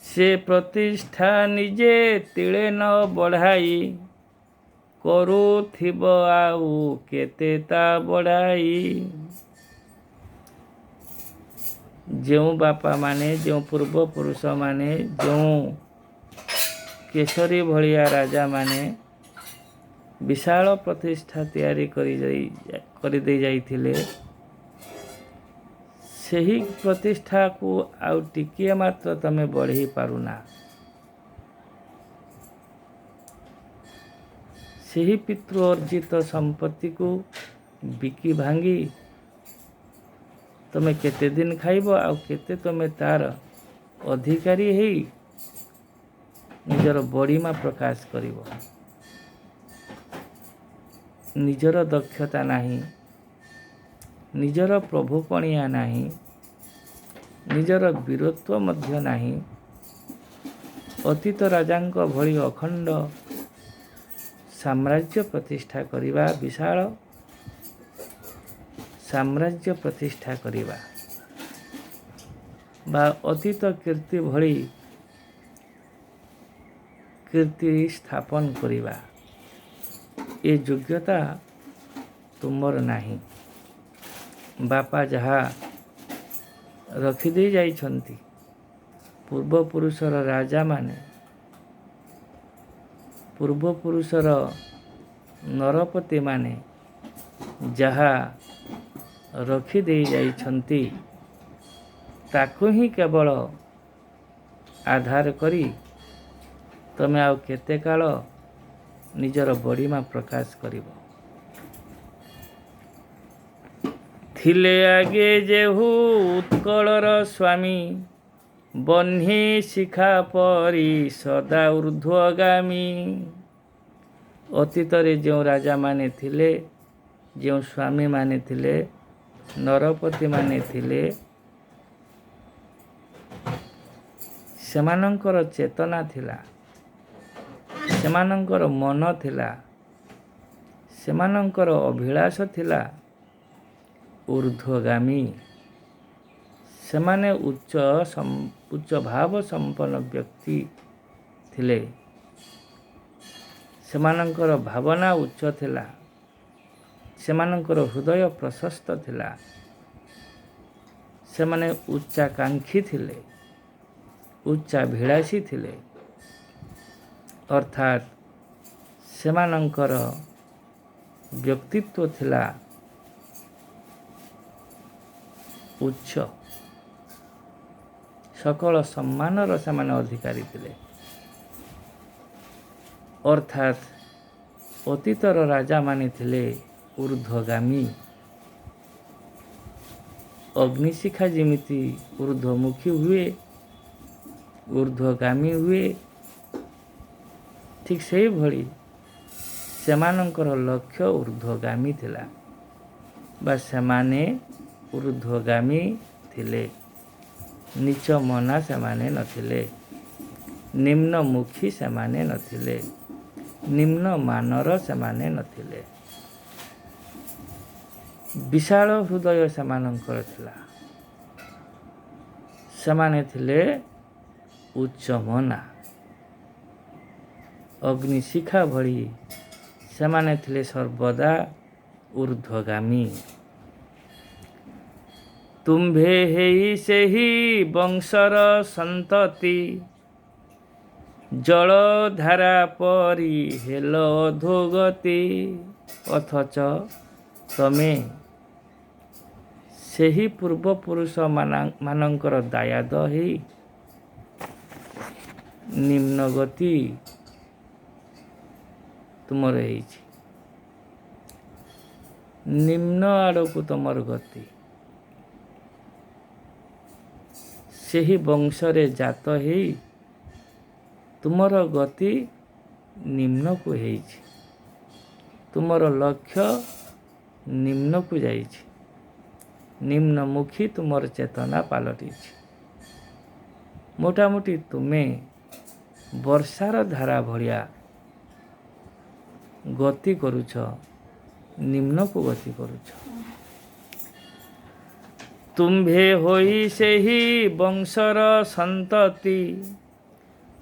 से प्रतिष्ठा निजे तिले न बढ़ाई करुथिब आउ केते ता बढ़ाई। जो बापा माने जो पूर्वपुरुष माने जो केशरी भलिया राजा माने विशाल प्रतिष्ठा तैयारी करी दे जाइथिले ସେହି ପ୍ରତିଷ୍ଠାକୁ ଆଉ ଟିକିଏ ମାତ୍ର ତମେ ବଢ଼େଇ ପାରୁନା। ସେହି ପିତୃ ଅର୍ଜିତ ସମ୍ପତ୍ତିକୁ ବିକି ଭାଙ୍ଗି ତମେ କେତେ ଦିନ ଖାଇବ ଆଉ କେତେ ତମେ ତାର ଅଧିକାରୀ ହେଇ ନିଜର ବଡ଼ିମା ପ୍ରକାଶ କରିବ। ନିଜର ଦକ୍ଷତା ନାହିଁ, ନିଜର ପ୍ରଭୁପଣିଆ ନାହିଁ, ନିଜର ବୀରତ୍ୱ ମଧ୍ୟ ନାହିଁ। ଅତୀତ ରାଜାଙ୍କ ଭଳି ଅଖଣ୍ଡ ସାମ୍ରାଜ୍ୟ ପ୍ରତିଷ୍ଠା କରିବା, ବିଶାଳ ସାମ୍ରାଜ୍ୟ ପ୍ରତିଷ୍ଠା କରିବା ବା ଅତୀତ କୀର୍ତ୍ତି ଭଳି କୀର୍ତ୍ତି ସ୍ଥାପନ କରିବା, ଏ ଯୋଗ୍ୟତା ତୁମର ନାହିଁ। ବାପା ଯାହା ରଖିଦେଇ ଯାଇଛନ୍ତି, ପୂର୍ବପୁରୁଷର ରାଜାମାନେ, ପୂର୍ବପୁରୁଷର ନରପତିମାନେ ଯାହା ରଖିଦେଇ ଯାଇଛନ୍ତି, ତାକୁ ହିଁ କେବଳ ଆଧାର କରି ତମେ ଆଉ କେତେ କାଳ ନିଜର ବଡ଼ିମା ପ୍ରକାଶ କରିବ। ଥିଲେ ଆଗେ ଯେହୁ ଉତ୍କଳର ସ୍ୱାମୀ, ବହ୍ନି ଶିଖା ପରି ସଦା ଊର୍ଦ୍ଧ୍ୱଗାମୀ। ଅତୀତରେ ଯେଉଁ ରାଜାମାନେ ଥିଲେ, ଯେଉଁ ସ୍ୱାମୀମାନେ ଥିଲେ, ନରପତିମାନେ ଥିଲେ, ସେମାନଙ୍କର ଚେତନା ଥିଲା, ସେମାନଙ୍କର ମନ ଥିଲା, ସେମାନଙ୍କର ଅଭିଳାଷ ଥିଲା ଊର୍ଦ୍ଧ୍ୱଗାମୀ। ସେମାନେ ଉଚ୍ଚ ଭାବ ସମ୍ପନ୍ନ ବ୍ୟକ୍ତି ଥିଲେ। ସେମାନଙ୍କର ଭାବନା ଉଚ୍ଚ ଥିଲା, ସେମାନଙ୍କର ହୃଦୟ ପ୍ରଶସ୍ତ ଥିଲା, ସେମାନେ ଉଚ୍ଚାକାଂକ୍ଷୀ ଥିଲେ, ଉଚ୍ଚାଭିଳାଷୀ ଥିଲେ। ଅର୍ଥାତ୍ ସେମାନଙ୍କର ବ୍ୟକ୍ତିତ୍ୱ ଥିଲା ଉଚ୍ଚ, ସକଳ ସମ୍ମାନର ସେମାନେ ଅଧିକାରୀ ଥିଲେ। ଅର୍ଥାତ୍ ଅତୀତର ରାଜାମାନେ ଥିଲେ ଊର୍ଦ୍ଧ୍ୱଗାମୀ। ଅଗ୍ନିଶିଖା ଯେମିତି ଊର୍ଦ୍ଧ୍ୱମୁଖୀ ହୁଏ, ଊର୍ଦ୍ଧ୍ୱଗାମୀ ହୁଏ, ଠିକ୍ ସେଇଭଳି ସେମାନଙ୍କର ଲକ୍ଷ୍ୟ ଊର୍ଦ୍ଧ୍ୱଗାମୀ ଥିଲା ବା ସେମାନେ ଊର୍ଦ୍ଧ୍ୱଗାମୀ ଥିଲେ। ନୀଚ ମନା ସେମାନେ ନଥିଲେ, ନିମ୍ନମୁଖୀ ସେମାନେ ନଥିଲେ, ନିମ୍ନମାନର ସେମାନେ ନଥିଲେ। ବିଶାଳ ହୃଦୟ ସେମାନଙ୍କର ଥିଲା। ସେମାନେ ଥିଲେ ଉଚ୍ଚମନା। ଅଗ୍ନିଶିଖା ଭଳି ସେମାନେ ଥିଲେ ସର୍ବଦା ଊର୍ଦ୍ଧ୍ୱଗାମୀ। ତୁମ୍ଭେ ହେଇ ସେହି ବଂଶର ସନ୍ତତି, ଜଳଧାରା ପରି ହେଲ ଅଧୋଗତି। ଅଥଚ ତମେ ସେହି ପୂର୍ବପୁରୁଷ ମାନଙ୍କର ଦାୟାଦ ହେଇ ନିମ୍ନଗତି ତୁମର ହେଇଛି। ନିମ୍ନ ଆଡ଼କୁ ତୁମର ଗତି। ସେହି ବଂଶରେ ଜାତ ହେଇ ତୁମର ଗତି ନିମ୍ନକୁ ହେଇଛି, ତୁମର ଲକ୍ଷ୍ୟ ନିମ୍ନକୁ ଯାଇଛି, ନିମ୍ନମୁଖୀ ତୁମର ଚେତନା ପାଲଟିଛି। ମୋଟାମୋଟି ତୁମେ ବର୍ଷାର ଧାରା ଭଳିଆ ଗତି କରୁଛ, ନିମ୍ନକୁ ଗତି କରୁଛ। ତୁମ୍ଭେ ହୋଇ ସେହି ବଂଶର ସନ୍ତତି,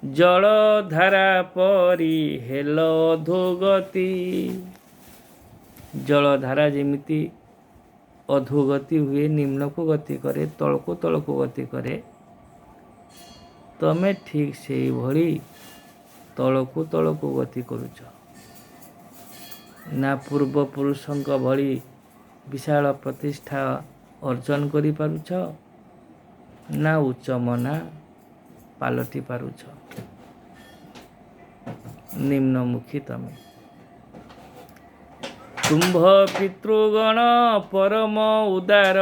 ଜଳଧାରା ପରି ହେଲ ଅଧୋଗତି। ଜଳଧାରା ଯେମିତି ଅଧୋଗତି ହୁଏ, ନିମ୍ନକୁ ଗତି କରେ, ତଳକୁ ଗତି କରେ, ତମେ ଠିକ୍ ସେଇଭଳି ତଳକୁ ଗତି କରୁଛ। ନା ପୂର୍ବପୁରୁଷଙ୍କ ଭଳି ବିଶାଳ ପ୍ରତିଷ୍ଠା ଅର୍ଜନ କରିପାରୁଛ, ନା ଉଚ୍ଚମନା ପାଲଟି ପାରୁଛ। ନିମ୍ନମୁଖୀ ତମେ। ତୁମ୍ଭ ପିତୃଗଣ ପରମ ଉଦାର,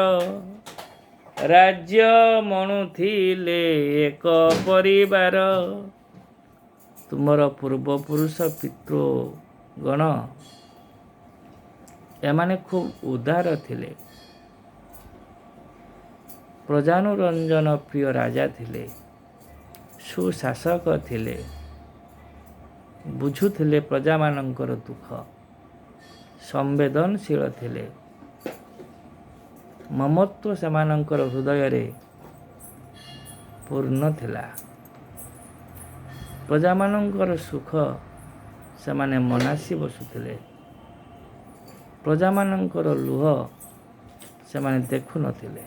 ରାଜ୍ୟ ମଣୁଥିଲେ ଏକ ପରିବାର। ତୁମର ପୂର୍ବପୁରୁଷ ପିତୃଗଣ ଏମାନେ ଖୁବ୍ ଉଦାର ଥିଲେ, ପ୍ରଜାନୁରଞ୍ଜନ ପ୍ରିୟ ରାଜା ଥିଲେ, ସୁଶାସକ ଥିଲେ, ବୁଝୁଥିଲେ ପ୍ରଜାମାନଙ୍କର ଦୁଃଖ, ସମ୍ବେଦନଶୀଳ ଥିଲେ। ମମତ୍ୱ ସେମାନଙ୍କର ହୃଦୟରେ ପୂର୍ଣ୍ଣ ଥିଲା। ପ୍ରଜାମାନଙ୍କର ସୁଖ ସେମାନେ ମନାସି ବସୁଥିଲେ। ପ୍ରଜାମାନଙ୍କର ଲୁହ ସେମାନେ ଦେଖୁନଥିଲେ।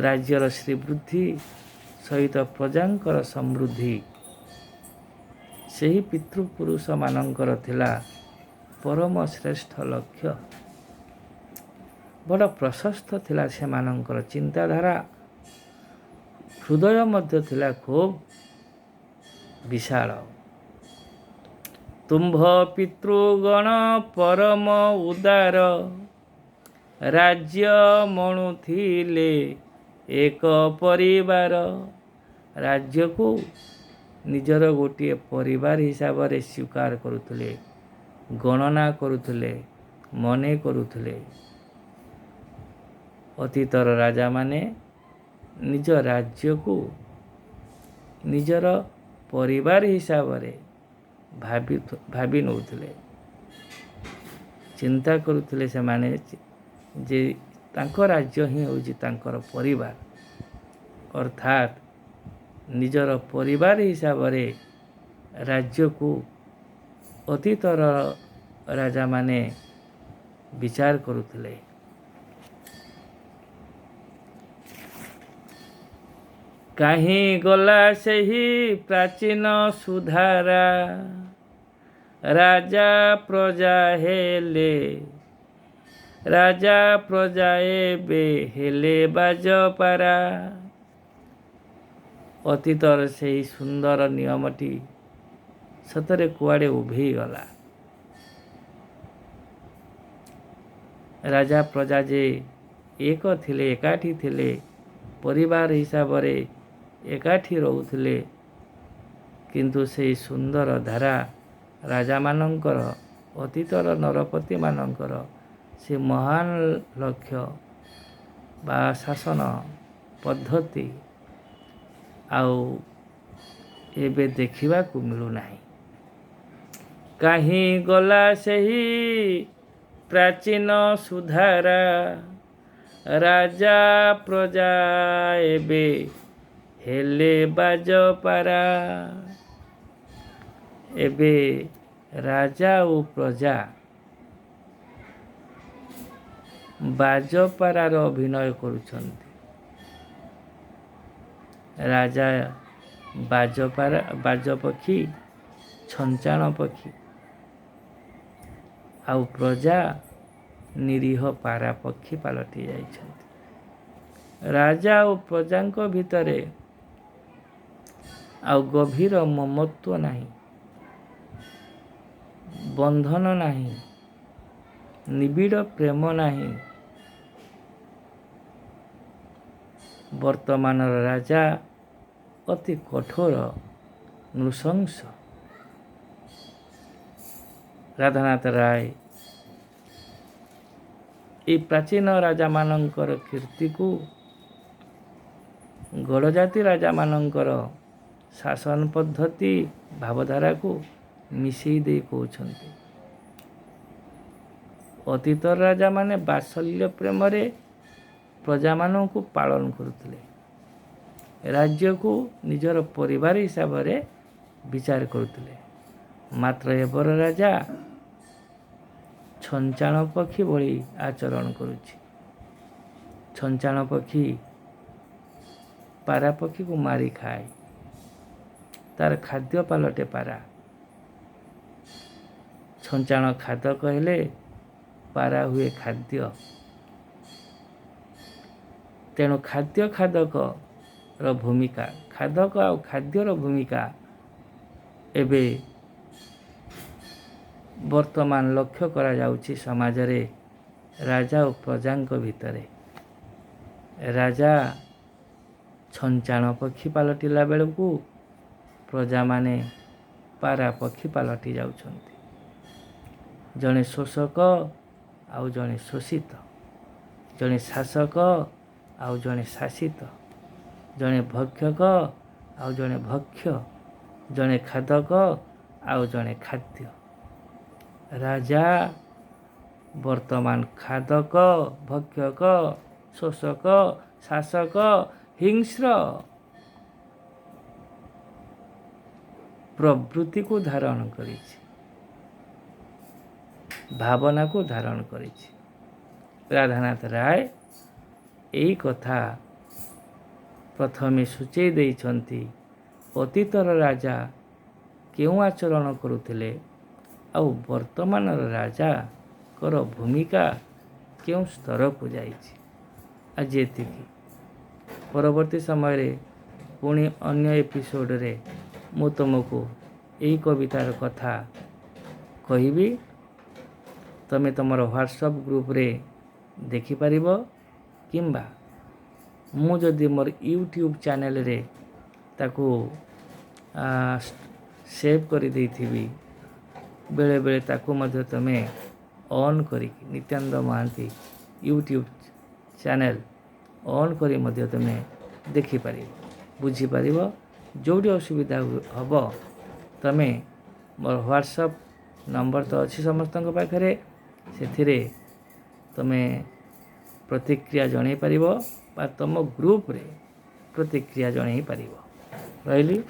ରାଜ୍ୟର ଶ୍ରୀବୃଦ୍ଧି ସହିତ ପ୍ରଜାଙ୍କର ସମୃଦ୍ଧି ସେହି ପିତୃପୁରୁଷମାନଙ୍କର ଥିଲା ପରମ ଶ୍ରେଷ୍ଠ ଲକ୍ଷ୍ୟ। ବଡ଼ ପ୍ରଶସ୍ତ ଥିଲା ସେମାନଙ୍କର ଚିନ୍ତାଧାରା, ହୃଦୟ ମଧ୍ୟ ଥିଲା ଖୁବ୍ ବିଶାଳ। ତୁମ୍ଭ ପିତୃଗଣ ପରମ ଉଦାର, ରାଜ୍ୟ ମଣୁଥିଲେ ଏକ ପରିବାର। ରାଜ୍ୟକୁ ନିଜର ଗୋଟିଏ ପରିବାର ହିସାବରେ ସ୍ୱୀକାର କରୁଥିଲେ, ଗଣନା କରୁଥିଲେ, ମନେ କରୁଥିଲେ। ଅତୀତର ରାଜାମାନେ ନିଜ ରାଜ୍ୟକୁ ନିଜର ପରିବାର ହିସାବରେ ଭାବି ନେଉଥିଲେ। ଚିନ୍ତା କରୁଥିଲେ ସେମାନେ ଯେ ତାଙ୍କ ରାଜ୍ୟ ହିଁ ହେଉଛି ତାଙ୍କର ପରିବାର, ଅର୍ଥାତ୍ ନିଜର ପରିବାର ହିସାବରେ ରାଜ୍ୟକୁ ଅତୀତର ରାଜାମାନେ ବିଚାର କରୁଥିଲେ। କାହିଁ ଗଲା ସେହି ପ୍ରାଚୀନ ସୁଧାରା, ରାଜା ପ୍ରଜା ଏବେ ହେଲେ ବାଜପାରା। ଅତୀତର ସେହି ସୁନ୍ଦର ନିୟମଟି ସତରେ କୁଆଡ଼େ ଉଭେଇଗଲା। ରାଜା ପ୍ରଜା ଯେ ଏକ ଥିଲେ, ଏକାଠି ଥିଲେ, ପରିବାର ହିସାବରେ ଏକାଠି ରହୁଥିଲେ, କିନ୍ତୁ ସେହି ସୁନ୍ଦର ଧାରା ରାଜାମାନଙ୍କର, ଅତୀତର ନରପତିମାନଙ୍କର ସେ ମହାନ ଲକ୍ଷ୍ୟ ବା ଶାସନ ପଦ୍ଧତି ଆଉ ଏବେ ଦେଖିବାକୁ ମିଳୁନାହିଁ। କାହିଁ ଗଲା ସେହି ପ୍ରାଚୀନ ସୁଧାରା, ରାଜା ପ୍ରଜା ଏବେ ହେଲେ ବାଜପାରା। ଏବେ ରାଜା ଓ ପ୍ରଜା ବାଜପାରାର ଅଭିନୟ କରୁଛନ୍ତି। ରାଜା ବାଜପକ୍ଷୀ, ଛଞ୍ଚାଣ ପକ୍ଷୀ, ଆଉ ପ୍ରଜା ନିରୀହ ପାରା ପକ୍ଷୀ ପାଲଟି ଯାଇଛନ୍ତି। ରାଜା ଓ ପ୍ରଜାଙ୍କ ଭିତରେ ଆଉ ଗଭୀର ମମତ୍ୱ ନାହିଁ, ବନ୍ଧନ ନାହିଁ, ନିବିଡ଼ ପ୍ରେମ ନାହିଁ। ବର୍ତ୍ତମାନର ରାଜା ଅତି କଠୋର, ନୃଶଂସ। ରାଧାନାଥ ରାୟ এই ପ୍ରାଚୀନ ରାଜାମାନଙ୍କର କୀର୍ତ୍ତିକୁ, ଗଡ଼ଜାତି ରାଜାମାନଙ୍କର ଶାସନ ପଦ୍ଧତି, ଭାବଧାରାକୁ ମିଶେଇ ଦେଇ କହୁଛନ୍ତି ଅତୀତର ରାଜାମାନେ ବାତ୍ସଲ୍ୟ ପ୍ରେମରେ ପ୍ରଜାମାନଙ୍କୁ ପାଳନ କରୁଥିଲେ, राज्य को निजर परिवार हिसाब से विचार करुले। मात्र एबर राजा छंचाण पक्षी भली आचरण करुछि। छंचाण पक्षी पारा पक्षी को मारी खाए, तार खाद्य पालटे पारा। छंचाण खाद्य कहले पारा हुए खाद्य। तेणु खाद्य खादक भूमिका, खादक आ खाद्यर भूमिका एबे वर्तमान लक्ष्य करा जाउछि समाज रे राजा और प्रजांक भितरे। राजा छंचाण पक्षी पलटिला बेलू प्रजा माने पारा पक्षी पलटि जाउछन्ति। जड़े शोषक आउ जड़े शोषित, जड़े शासक आउ जड़े शासित, जड़े भक्षक आउ जड़े भक्ष्य, जड़े खादक आउ जड़े खाद्य। राजा वर्तमान खादक, भक्षक, शोषक, शासक, हिंस्र प्रवृत्ति को धारण करिछि, भावना को धारण करिछि। राधानाथ राय यही कथा प्रथमे सूचई देइछन्ति। अतीतर राजा केउं आचरण करुथिले आउ वर्तमान राजा कर भूमिका केउं स्तर को जाइछि। आज एतिकी। परवर्ती समय रे पुणी अन्य एपिसोड रे मु तुमको यही कवितार कथा कहिबी। तमे तुमर व्हाट्सएप ग्रुप रे देखि परिबो, किंबा मु जदि मोर यूट्यूब चैनल रे ताकू सेव कर देइथिबी, बेले बेले ताकू मध्य तमे ऑन करी Nityananda Mahanti YouTube channel on करी मध्य तमे देखि परिबो, बुझी परिबो। जोड़ी असुविधा हब तमे मोर व्हाट्सएप नंबर तो अच्छी समस्त पाखे, से तमे प्रतिक्रिया जन पारिबो बा तुम ग्रुप रे प्रतिक्रिया जन पारिबो। रहिली।